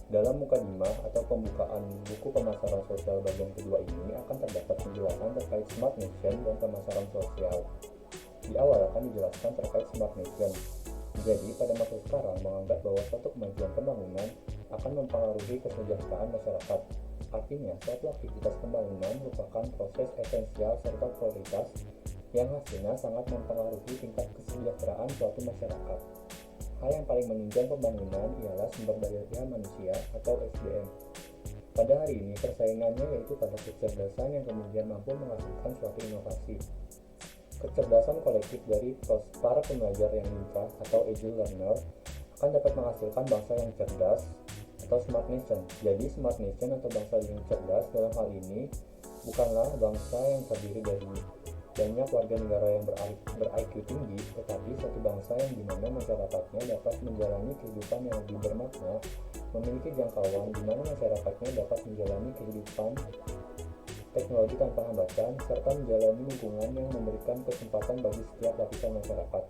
Dalam mukadimah atau pembukaan buku pemasaran sosial bagian kedua ini akan terdapat penjelasan terkait Smart Nation dan pemasaran sosial. Di awal akan dijelaskan terkait Smart Nation. Jadi, pada masa sekarang menganggap bahwa suatu kemajuan pembangunan akan mempengaruhi kesejahteraan masyarakat. Artinya, suatu aktivitas pembangunan merupakan proses esensial serta prioritas yang hasilnya sangat mempengaruhi tingkat kesejahteraan suatu masyarakat. Hal yang paling menunjang pembangunan ialah sumber daya manusia atau SDM. Pada hari ini, persaingannya yaitu pada kecerdasan yang kemudian mampu menghasilkan suatu inovasi. Kecerdasan kolektif dari para pembelajar yang lincah atau agile learner akan dapat menghasilkan bangsa yang cerdas atau smart nation. Jadi smart nation atau bangsa yang cerdas dalam hal ini bukanlah bangsa yang terdiri dari banyak warga negara yang ber-IQ tinggi, tetapi suatu bangsa yang dimana masyarakatnya dapat menjalani kehidupan yang lebih bermakna, memiliki jangkauan di mana masyarakatnya dapat menjalani kehidupan teknologi tanpa hambatan, serta menjalani lingkungan yang memberikan kesempatan bagi setiap lapisan masyarakat.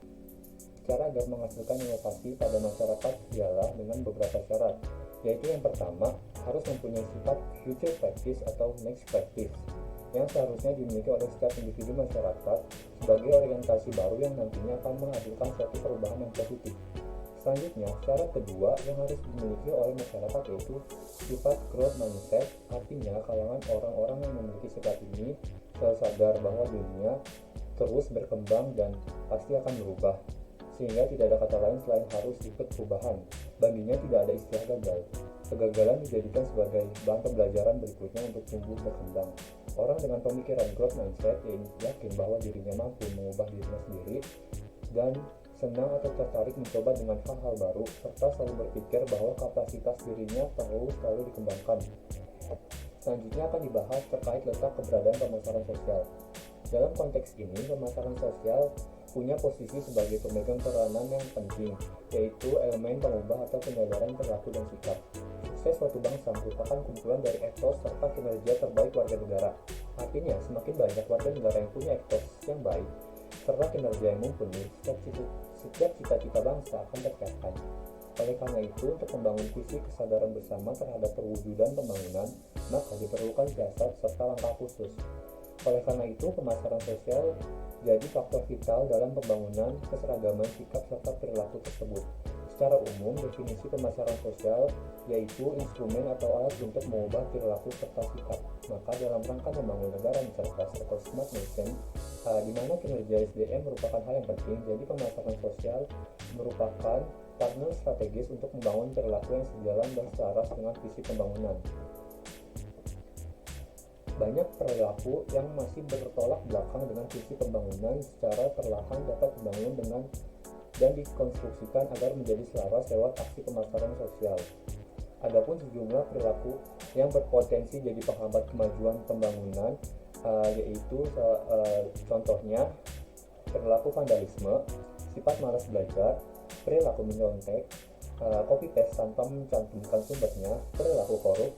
Cara agar menghasilkan inovasi pada masyarakat ialah dengan beberapa syarat, yaitu yang pertama, harus mempunyai sifat future practice atau next practice, yang seharusnya dimiliki oleh setiap individu masyarakat sebagai orientasi baru yang nantinya akan menghasilkan suatu perubahan yang positif. Selanjutnya, syarat kedua yang harus dimiliki oleh masyarakat yaitu sifat growth mindset, artinya kalangan orang-orang yang memiliki sifat ini selalu sadar bahwa dirinya terus berkembang dan pasti akan berubah, sehingga tidak ada kata lain selain harus ikut perubahan. Baginya tidak ada istilah gagal. Kegagalan dijadikan sebagai bahan pembelajaran berikutnya untuk tumbuh berkembang. Orang dengan pemikiran growth mindset yakin bahwa dirinya mampu mengubah dirinya sendiri dan senang atau tertarik mencoba dengan hal-hal baru, serta selalu berpikir bahwa kapasitas dirinya perlu selalu dikembangkan. Selanjutnya akan dibahas terkait letak keberadaan pemasaran sosial. Dalam konteks ini, pemasaran sosial punya posisi sebagai pemegang peranan yang penting, yaitu elemen pengubah atau penyadaran perilaku dan sikap. Sukses suatu bangsa merupakan kumpulan dari etos serta kinerja terbaik warga negara. Artinya, semakin banyak warga negara yang punya etos yang baik, serta kinerja yang mumpuni, setiap cita-cita bangsa akan tercapai. Oleh karena itu, untuk membangun visi kesadaran bersama terhadap perwujudan pembangunan, maka diperlukan siasat serta langkah khusus. Oleh karena itu, pemasaran sosial jadi faktor vital dalam pembangunan keseragaman sikap serta perilaku tersebut. Secara umum, definisi pemasaran sosial yaitu instrumen atau alat untuk mengubah perilaku serta sikap. Maka dalam rangka membangun negara yang cerdas atau smart nation, di mana kinerja SDM merupakan hal yang penting, jadi pemasaran sosial merupakan partner strategis untuk membangun perilaku yang sejalan dan selaras dengan visi pembangunan. Banyak perilaku yang masih bertolak belakang dengan visi pembangunan secara perlahan dapat dibangun dengan dan dikonstruksikan agar menjadi selaras lewat aksi pemasaran sosial. Adapun sejumlah perilaku yang berpotensi jadi penghambat kemajuan pembangunan, yaitu contohnya perilaku vandalisme, sifat malas belajar, perilaku menyontek, copy paste tanpa mencantumkan sumbernya, perilaku korup,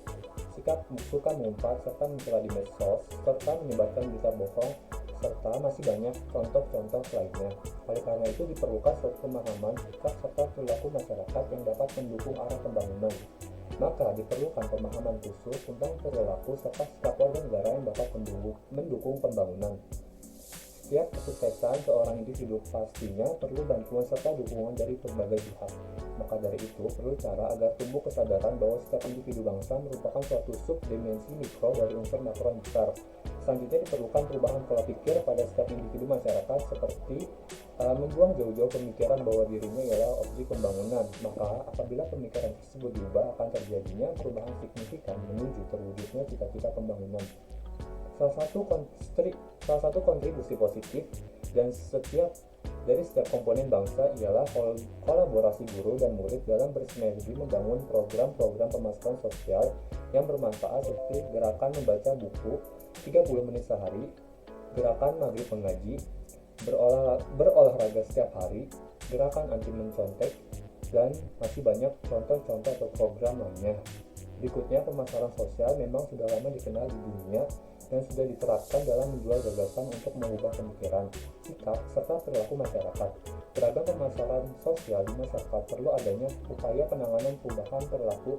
sikap suka mengumpat serta mencela di medsos, serta menyebarkan berita bohong, serta masih banyak contoh-contoh lainnya. Oleh karena itu diperlukan suatu pemahaman sikap serta perilaku masyarakat yang dapat mendukung arah pembangunan. Maka diperlukan pemahaman khusus tentang perilaku serta sikap warga negara yang dapat mendukung pembangunan. Setiap kesuksesan seorang individu pastinya perlu bantuan serta dukungan dari berbagai pihak. Maka dari itu perlu cara agar tumbuh kesadaran bahwa setiap individu bangsa merupakan suatu subdimensi mikro dari unsur makro yang besar. Selanjutnya diperlukan perubahan pola pikir pada setiap individu masyarakat seperti membuang jauh-jauh pemikiran bahwa dirinya ialah objek pembangunan. Maka apabila pemikiran tersebut diubah akan terjadinya perubahan signifikan menuju terwujudnya cita-cita pembangunan. Salah satu kontribusi positif dari setiap komponen bangsa ialah kolaborasi guru dan murid dalam bersinergi membangun program-program pemasaran sosial yang bermanfaat seperti gerakan membaca buku 30 menit sehari, gerakan maghrib mengaji, berolahraga setiap hari, gerakan anti mencontek, dan masih banyak contoh-contoh atau program lainnya. Berikutnya, pemasaran sosial memang sudah lama dikenal di dunia dan sudah diterapkan dalam menjual gagasan untuk mengubah pemikiran, sikap, serta perilaku masyarakat. Beragam pemasaran sosial di masyarakat perlu adanya upaya penanganan perubahan perilaku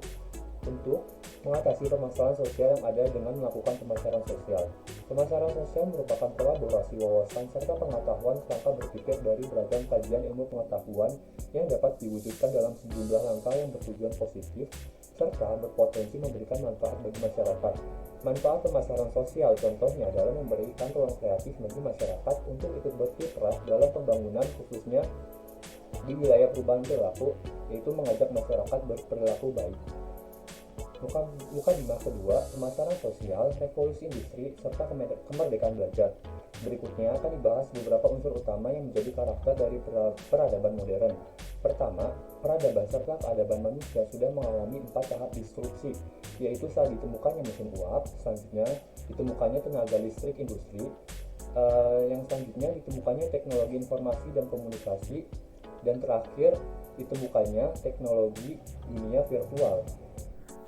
untuk mengatasi permasalahan sosial yang ada dengan melakukan pemasaran sosial. Pemasaran sosial merupakan kolaborasi wawasan serta pengetahuan kerangka berpikir dari beragam kajian ilmu pengetahuan yang dapat diwujudkan dalam sejumlah langkah yang bertujuan positif serta berpotensi memberikan manfaat bagi masyarakat. Manfaat pemasaran sosial contohnya adalah memberikan ruang kreatif bagi masyarakat untuk ikut berkiprah dalam pembangunan khususnya di wilayah perubahan perilaku, yaitu mengajak masyarakat berperilaku baik. Muka 5 kedua, pemasaran sosial, revolusi industri, serta kemerdekaan belajar. Berikutnya akan dibahas beberapa unsur utama yang menjadi karakter dari peradaban modern. Pertama, peradaban serta keadaban manusia sudah mengalami 4 tahap disrupsi, yaitu saat ditemukannya mesin uap, selanjutnya ditemukannya tenaga listrik industri, yang selanjutnya ditemukannya teknologi informasi dan komunikasi, dan terakhir ditemukannya teknologi dunia virtual.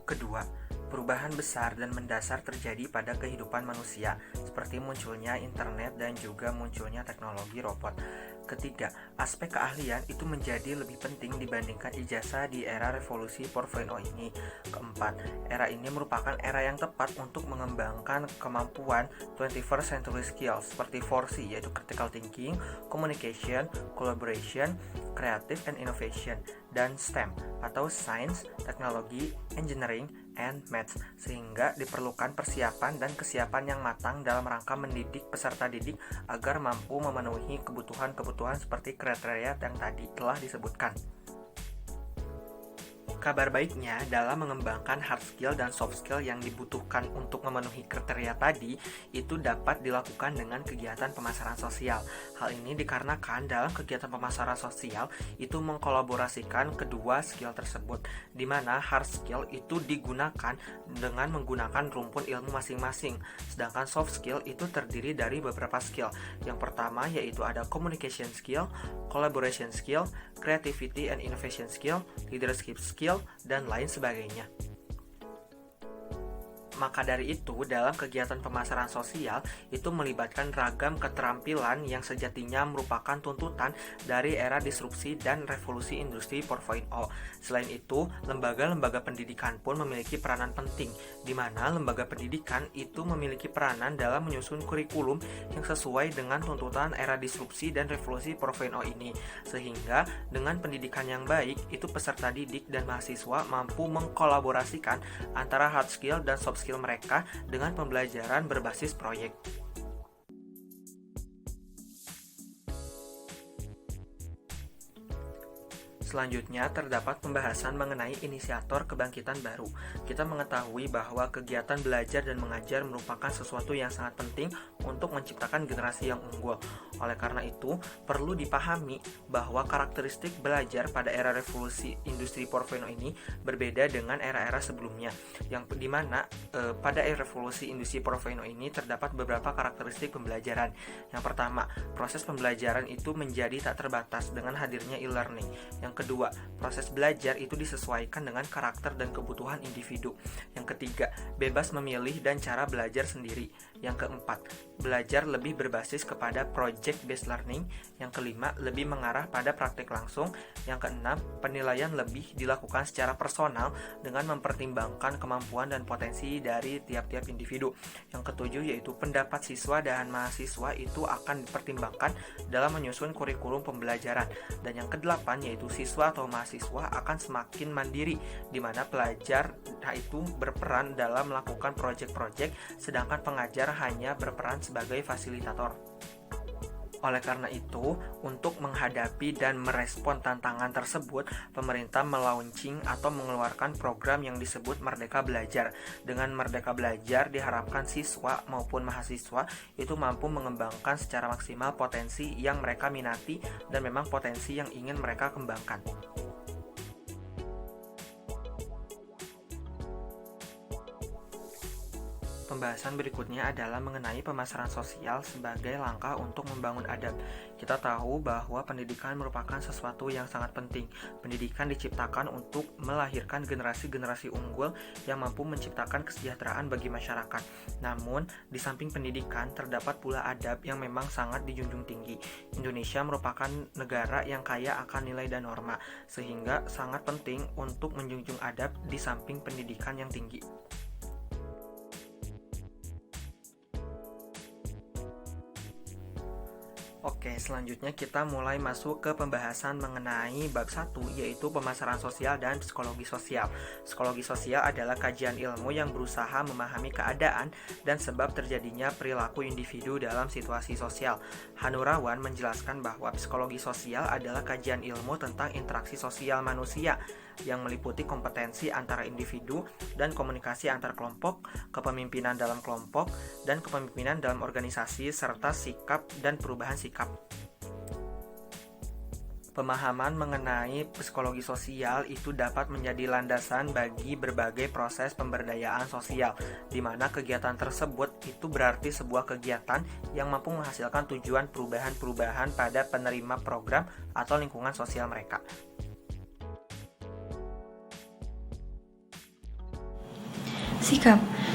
Kedua, perubahan besar dan mendasar terjadi pada kehidupan manusia, seperti munculnya internet dan juga munculnya teknologi robot. Ketiga, aspek keahlian itu menjadi lebih penting dibandingkan ijazah di era revolusi 4.0 ini. Keempat, era ini merupakan era yang tepat untuk mengembangkan kemampuan 21st century skills seperti 4C, yaitu critical thinking, communication, collaboration, creative and innovation, dan STEM atau science, teknologi, engineering, and maths, sehingga diperlukan persiapan dan kesiapan yang matang dalam rangka mendidik peserta didik agar mampu memenuhi kebutuhan-kebutuhan seperti kriteria yang tadi telah disebutkan. Kabar baiknya, dalam mengembangkan hard skill dan soft skill yang dibutuhkan untuk memenuhi kriteria tadi, itu dapat dilakukan dengan kegiatan pemasaran sosial. Hal ini dikarenakan dalam kegiatan pemasaran sosial itu mengkolaborasikan kedua skill tersebut, di mana hard skill itu digunakan dengan menggunakan rumpun ilmu masing-masing, sedangkan soft skill itu terdiri dari beberapa skill. Yang pertama yaitu ada communication skill, collaboration skill, creativity and innovation skill, leadership skill, dan lain sebagainya. Maka dari itu, dalam kegiatan pemasaran sosial itu melibatkan ragam keterampilan yang sejatinya merupakan tuntutan dari era disrupsi dan revolusi industri 4.0. Selain itu, lembaga-lembaga pendidikan pun memiliki peranan penting, di mana lembaga pendidikan itu memiliki peranan dalam menyusun kurikulum yang sesuai dengan tuntutan era disrupsi dan revolusi 4.0 ini. Sehingga dengan pendidikan yang baik, itu peserta didik dan mahasiswa mampu mengkolaborasikan antara hard skill dan soft skill mereka dengan pembelajaran berbasis proyek. Selanjutnya, terdapat pembahasan mengenai inisiator kebangkitan baru. Kita mengetahui bahwa kegiatan belajar dan mengajar merupakan sesuatu yang sangat penting untuk menciptakan generasi yang unggul. Oleh karena itu, perlu dipahami bahwa karakteristik belajar pada era revolusi industri 4.0 ini berbeda dengan era-era sebelumnya, yang dimana pada era revolusi industri 4.0 ini terdapat beberapa karakteristik pembelajaran. Yang pertama, proses pembelajaran itu menjadi tak terbatas dengan hadirnya e-learning. Yang kedua, proses belajar itu disesuaikan dengan karakter dan kebutuhan individu. Yang ketiga, bebas memilih dan cara belajar sendiri. Yang keempat, belajar lebih berbasis kepada project based learning. Yang kelima, lebih mengarah pada praktik langsung. Yang keenam, penilaian lebih dilakukan secara personal dengan mempertimbangkan kemampuan dan potensi dari tiap-tiap individu. Yang ketujuh, yaitu pendapat siswa dan mahasiswa itu akan dipertimbangkan dalam menyusun kurikulum pembelajaran. Dan yang kedelapan, yaitu siswa atau mahasiswa akan semakin mandiri, di mana pelajar itu berperan dalam melakukan proyek-proyek, sedangkan pengajar hanya berperan sebagai fasilitator. Oleh karena itu, untuk menghadapi dan merespon tantangan tersebut, pemerintah melaunching atau mengeluarkan program yang disebut Merdeka Belajar. Dengan Merdeka Belajar diharapkan siswa maupun mahasiswa itu mampu mengembangkan secara maksimal potensi yang mereka minati dan memang potensi yang ingin mereka kembangkan. pembahasan berikutnya adalah mengenai pemasaran sosial sebagai langkah untuk membangun adab. Kita tahu bahwa pendidikan merupakan sesuatu yang sangat penting. Pendidikan diciptakan untuk melahirkan generasi-generasi unggul yang mampu menciptakan kesejahteraan bagi masyarakat. Namun, di samping pendidikan, terdapat pula adab yang memang sangat dijunjung tinggi. Indonesia merupakan negara yang kaya akan nilai dan norma, sehingga sangat penting untuk menjunjung adab di samping pendidikan yang tinggi. Oke, selanjutnya kita mulai masuk ke pembahasan mengenai bab 1, yaitu pemasaran sosial dan psikologi sosial. Psikologi sosial adalah kajian ilmu yang berusaha memahami keadaan dan sebab terjadinya perilaku individu dalam situasi sosial. Hanurawan menjelaskan bahwa psikologi sosial adalah kajian ilmu tentang interaksi sosial manusia yang meliputi kompetensi antara individu dan komunikasi antar kelompok, kepemimpinan dalam kelompok, dan kepemimpinan dalam organisasi, serta sikap dan perubahan sikap. Pemahaman mengenai psikologi sosial itu dapat menjadi landasan bagi berbagai proses pemberdayaan sosial, di mana kegiatan tersebut itu berarti sebuah kegiatan yang mampu menghasilkan tujuan perubahan-perubahan pada penerima program atau lingkungan sosial mereka.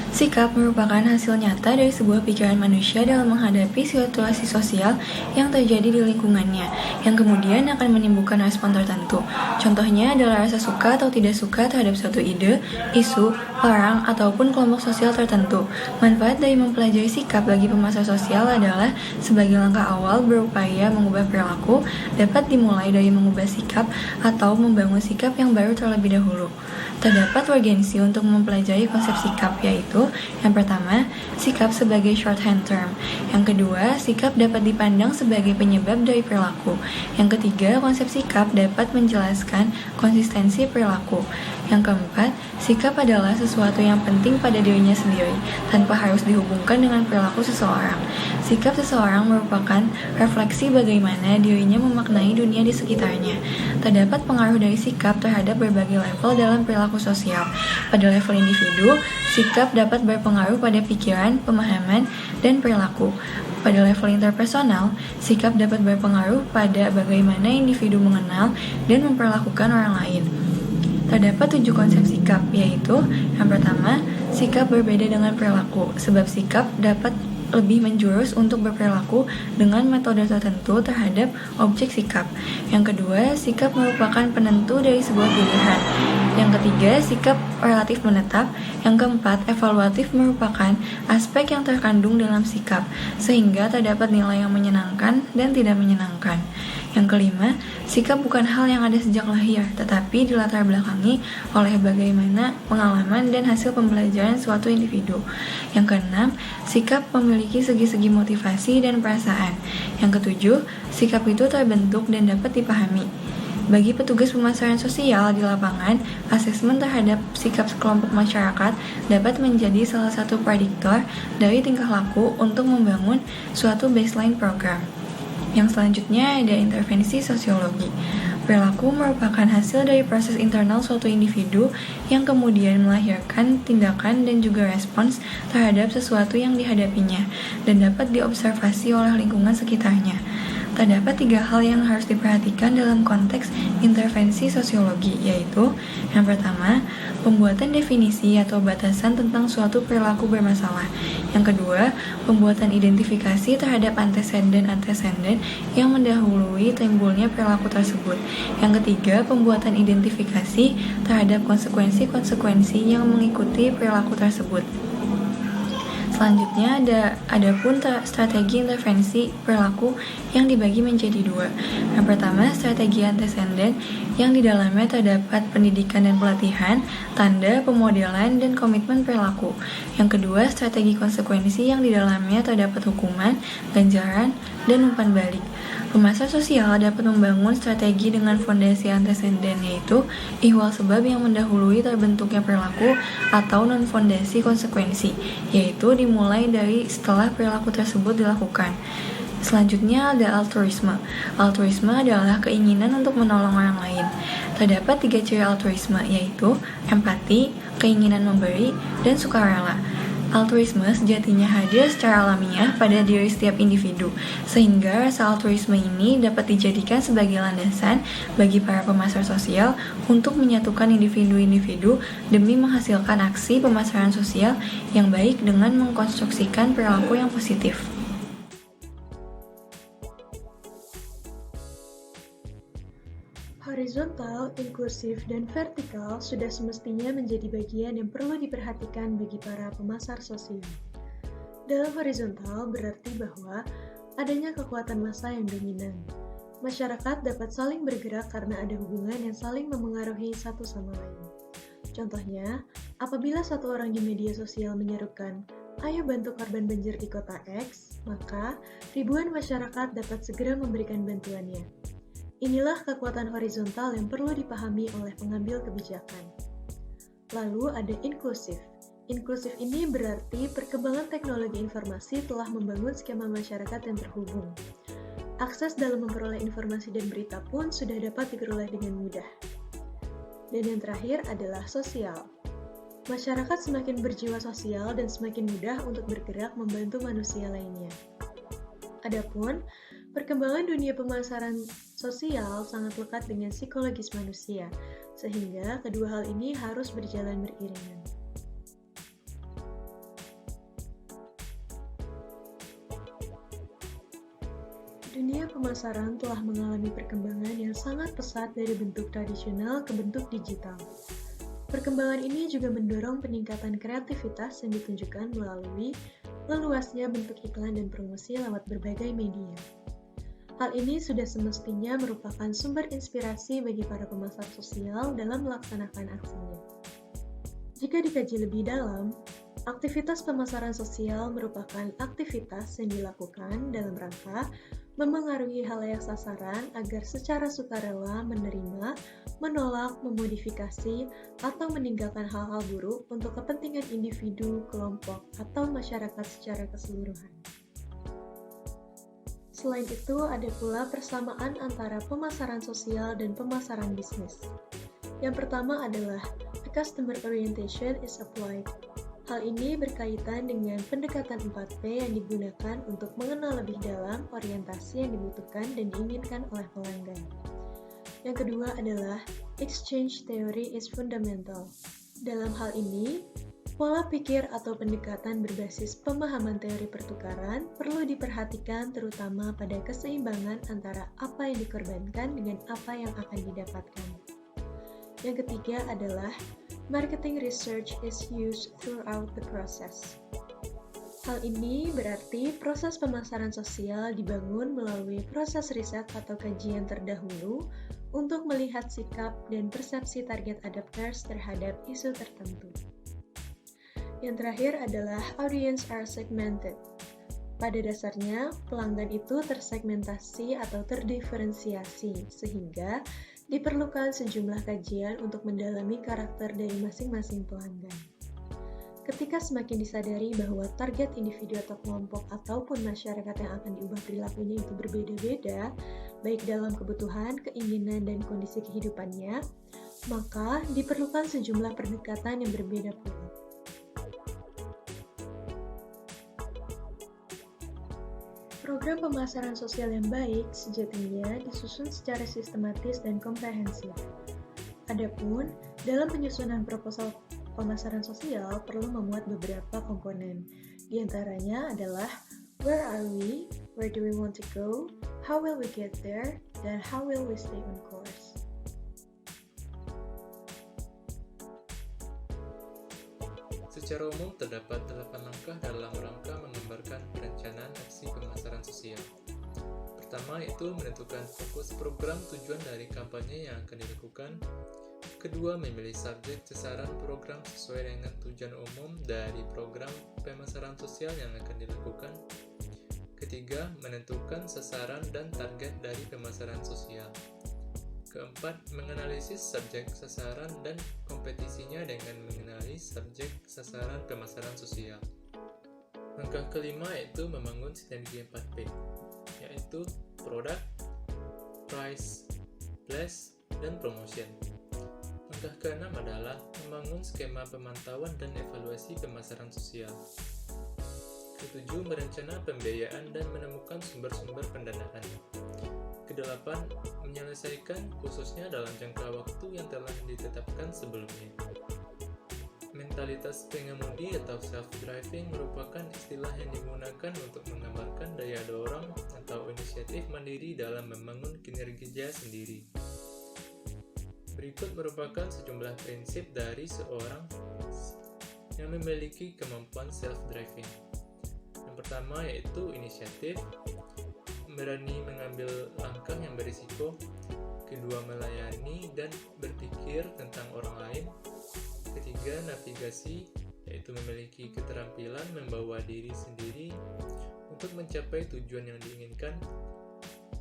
Sikap merupakan hasil nyata dari sebuah pikiran manusia dalam menghadapi situasi sosial yang terjadi di lingkungannya, yang kemudian akan menimbulkan respon tertentu. Contohnya adalah rasa suka atau tidak suka terhadap suatu ide, isu, orang, ataupun kelompok sosial tertentu. Manfaat dari mempelajari sikap bagi pemasar sosial adalah sebagai langkah awal berupaya mengubah perilaku, dapat dimulai dari mengubah sikap atau membangun sikap yang baru terlebih dahulu. Terdapat urgensi untuk mempelajari konsep sikap, yaitu yang pertama, sikap sebagai shorthand term. Yang kedua, sikap dapat dipandang sebagai penyebab dari perilaku. Yang ketiga, konsep sikap dapat menjelaskan konsistensi perilaku. Yang keempat, sikap adalah sesuatu yang penting pada dirinya sendiri, tanpa harus dihubungkan dengan perilaku seseorang. Sikap seseorang merupakan refleksi bagaimana dirinya memaknai dunia di sekitarnya. Terdapat pengaruh dari sikap terhadap berbagai level dalam perilaku sosial. Pada level individu, sikap dapat berpengaruh pada pikiran, pemahaman, dan perilaku. Pada level interpersonal, sikap dapat berpengaruh pada bagaimana individu mengenal dan memperlakukan orang lain. Terdapat 7 konsep sikap, yaitu yang pertama, sikap berbeda dengan perilaku, sebab sikap dapat lebih menjurus untuk berperilaku dengan metode tertentu terhadap objek sikap. Yang kedua, sikap merupakan penentu dari sebuah pilihan. Yang ketiga, sikap relatif menetap. Yang keempat, evaluatif merupakan aspek yang terkandung dalam sikap, sehingga terdapat nilai yang menyenangkan dan tidak menyenangkan. Yang kelima, sikap bukan hal yang ada sejak lahir, tetapi dilatar belakangi oleh bagaimana pengalaman dan hasil pembelajaran suatu individu. Yang keenam, sikap memiliki segi-segi motivasi dan perasaan. Yang ketujuh, sikap itu terbentuk dan dapat dipahami. Bagi petugas pemasaran sosial di lapangan, asesmen terhadap sikap kelompok masyarakat dapat menjadi salah satu prediktor dari tingkah laku untuk membangun suatu baseline program. Yang selanjutnya ada intervensi sosiologi. Perilaku merupakan hasil dari proses internal suatu individu yang kemudian melahirkan tindakan dan juga respons terhadap sesuatu yang dihadapinya dan dapat diobservasi oleh lingkungan sekitarnya. Terdapat 3 hal yang harus diperhatikan dalam konteks intervensi sosiologi, yaitu yang pertama, pembuatan definisi atau batasan tentang suatu perilaku bermasalah. Yang kedua, pembuatan identifikasi terhadap anteseden-anteseden yang mendahului timbulnya perilaku tersebut. Yang ketiga, pembuatan identifikasi terhadap konsekuensi-konsekuensi yang mengikuti perilaku tersebut. Selanjutnya ada pun strategi intervensi perilaku yang dibagi menjadi 2. Yang pertama, strategi anteseden yang di dalamnya terdapat pendidikan dan pelatihan, tanda, pemodelan, dan komitmen perilaku. Yang kedua, strategi konsekuensi yang di dalamnya terdapat hukuman, ganjaran, dan umpan balik. Pemasar sosial dapat membangun strategi dengan fondasi anteseden, yaitu ihwal sebab yang mendahului terbentuknya perilaku atau non-fondasi konsekuensi, yaitu dimulai dari setelah perilaku tersebut dilakukan. Selanjutnya ada altruisme. Altruisme adalah keinginan untuk menolong orang lain. Terdapat 3 ciri altruisme, yaitu empati, keinginan memberi, dan sukarela. Altruisme sejatinya hadir secara alamiah pada diri setiap individu, sehingga rasa altruisme ini dapat dijadikan sebagai landasan bagi para pemasar sosial untuk menyatukan individu-individu demi menghasilkan aksi pemasaran sosial yang baik dengan mengkonstruksikan perilaku yang positif. Horizontal, inklusif, dan vertikal sudah semestinya menjadi bagian yang perlu diperhatikan bagi para pemasar sosial. Dalam horizontal berarti bahwa adanya kekuatan massa yang dominan. Masyarakat dapat saling bergerak karena ada hubungan yang saling memengaruhi satu sama lain. Contohnya, apabila satu orang di media sosial menyerukan, "Ayo bantu korban banjir di kota X," maka ribuan masyarakat dapat segera memberikan bantuannya. Inilah kekuatan horizontal yang perlu dipahami oleh pengambil kebijakan. Lalu ada inklusif. Inklusif ini berarti perkembangan teknologi informasi telah membangun skema masyarakat yang terhubung. Akses dalam memperoleh informasi dan berita pun sudah dapat diperoleh dengan mudah. Dan yang terakhir adalah sosial. Masyarakat semakin berjiwa sosial dan semakin mudah untuk bergerak membantu manusia lainnya. Adapun perkembangan dunia pemasaran sosial sangat lekat dengan psikologis manusia, sehingga kedua hal ini harus berjalan beriringan. Dunia pemasaran telah mengalami perkembangan yang sangat pesat dari bentuk tradisional ke bentuk digital. Perkembangan ini juga mendorong peningkatan kreativitas yang ditunjukkan melalui leluasnya bentuk iklan dan promosi lewat berbagai media. Hal ini sudah semestinya merupakan sumber inspirasi bagi para pemasar sosial dalam melaksanakan aksinya. Jika dikaji lebih dalam, aktivitas pemasaran sosial merupakan aktivitas yang dilakukan dalam rangka memengaruhi halayak sasaran agar secara sukarela menerima, menolak, memodifikasi, atau meninggalkan hal-hal buruk untuk kepentingan individu, kelompok, atau masyarakat secara keseluruhan. Selain itu, ada pula persamaan antara pemasaran sosial dan pemasaran bisnis. Yang pertama adalah the customer orientation is applied. Hal ini berkaitan dengan pendekatan 4P yang digunakan untuk mengenal lebih dalam orientasi yang dibutuhkan dan diinginkan oleh pelanggan. Yang kedua adalah exchange theory is fundamental. Dalam hal ini, pola pikir atau pendekatan berbasis pemahaman teori pertukaran perlu diperhatikan terutama pada keseimbangan antara apa yang dikorbankan dengan apa yang akan didapatkan. Yang ketiga adalah marketing research is used throughout the process. Hal ini berarti proses pemasaran sosial dibangun melalui proses riset atau kajian terdahulu untuk melihat sikap dan persepsi target adopters terhadap isu tertentu. Yang terakhir adalah audience are segmented. Pada dasarnya, pelanggan itu tersegmentasi atau terdiferensiasi, sehingga diperlukan sejumlah kajian untuk mendalami karakter dari masing-masing pelanggan. Ketika semakin disadari bahwa target individu atau kelompok ataupun masyarakat yang akan diubah perilakunya itu berbeda-beda, baik dalam kebutuhan, keinginan, dan kondisi kehidupannya, maka diperlukan sejumlah pendekatan yang berbeda pula. Program pemasaran sosial yang baik sejatinya disusun secara sistematis dan komprehensif. Adapun, dalam penyusunan proposal pemasaran sosial perlu memuat beberapa komponen. Di antaranya adalah where are we, where do we want to go, how will we get there, dan how will we stay on course. Secara umum, terdapat 8 langkah dalam rangka menggambarkan perencanaan aksi pemasaran sosial. Pertama, yaitu menentukan fokus program tujuan dari kampanye yang akan dilakukan. Kedua, memilih subjek sasaran program sesuai dengan tujuan umum dari program pemasaran sosial yang akan dilakukan. Ketiga, menentukan sasaran dan target dari pemasaran sosial. Keempat, menganalisis subjek sasaran dan kompetisinya dengan mengenali subjek sasaran pemasaran sosial. Langkah kelima yaitu membangun sinergi 4P, yaitu product, price, place, dan promotion. Langkah keenam adalah membangun skema pemantauan dan evaluasi pemasaran sosial. Ketujuh, merencana pembiayaan dan menemukan sumber-sumber pendanaan. Kedelapan, menyelesaikan khususnya dalam jangka waktu yang telah ditetapkan sebelumnya. Mentalitas pengemudi atau self-driving merupakan istilah yang digunakan untuk menggambarkan daya dorong atau inisiatif mandiri dalam membangun kinerja sendiri. Berikut merupakan sejumlah prinsip dari seorang yang memiliki kemampuan self-driving. Yang pertama yaitu inisiatif, berani mengambil langkah yang berisiko. Kedua, melayani dan berpikir tentang orang lain. Ketiga, navigasi, yaitu memiliki keterampilan membawa diri sendiri untuk mencapai tujuan yang diinginkan.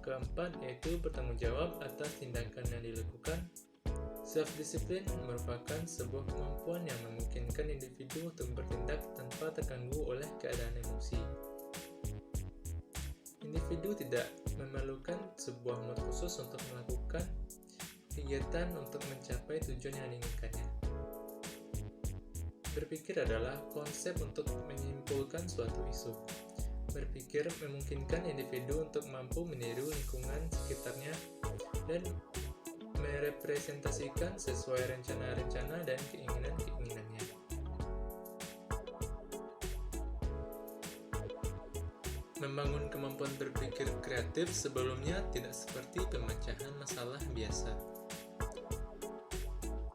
Keempat, yaitu bertanggung jawab atas tindakan yang dilakukan. Self-discipline merupakan sebuah kemampuan yang memungkinkan individu untuk bertindak tanpa terganggu oleh keadaan emosi. Individu tidak memerlukan sebuah mood khusus untuk melakukan kegiatan untuk mencapai tujuan yang diinginkannya. Berpikir adalah konsep untuk menyimpulkan suatu isu. Berpikir memungkinkan individu untuk mampu meniru lingkungan sekitarnya dan merepresentasikan sesuai rencana-rencana dan keinginan-keinginannya. Membangun kemampuan berpikir kreatif sebelumnya tidak seperti pemecahan masalah biasa.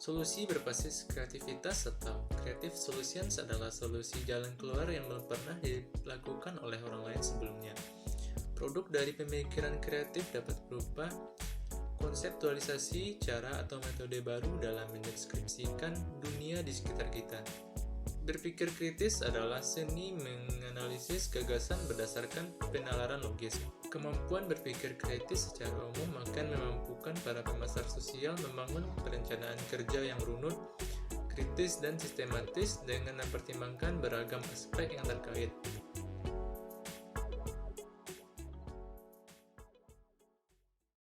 Solusi berbasis kreativitas atau creative solutions adalah solusi jalan keluar yang belum pernah dilakukan oleh orang lain sebelumnya. Produk dari pemikiran kreatif dapat berupa konseptualisasi cara atau metode baru dalam mendeskripsikan dunia di sekitar kita. Berpikir kritis adalah seni menganalisis gagasan berdasarkan penalaran logis. Kemampuan berpikir kritis secara umum akan memampukan para pemasar sosial membangun perencanaan kerja yang runut, kritis dan sistematis dengan mempertimbangkan beragam aspek yang terkait.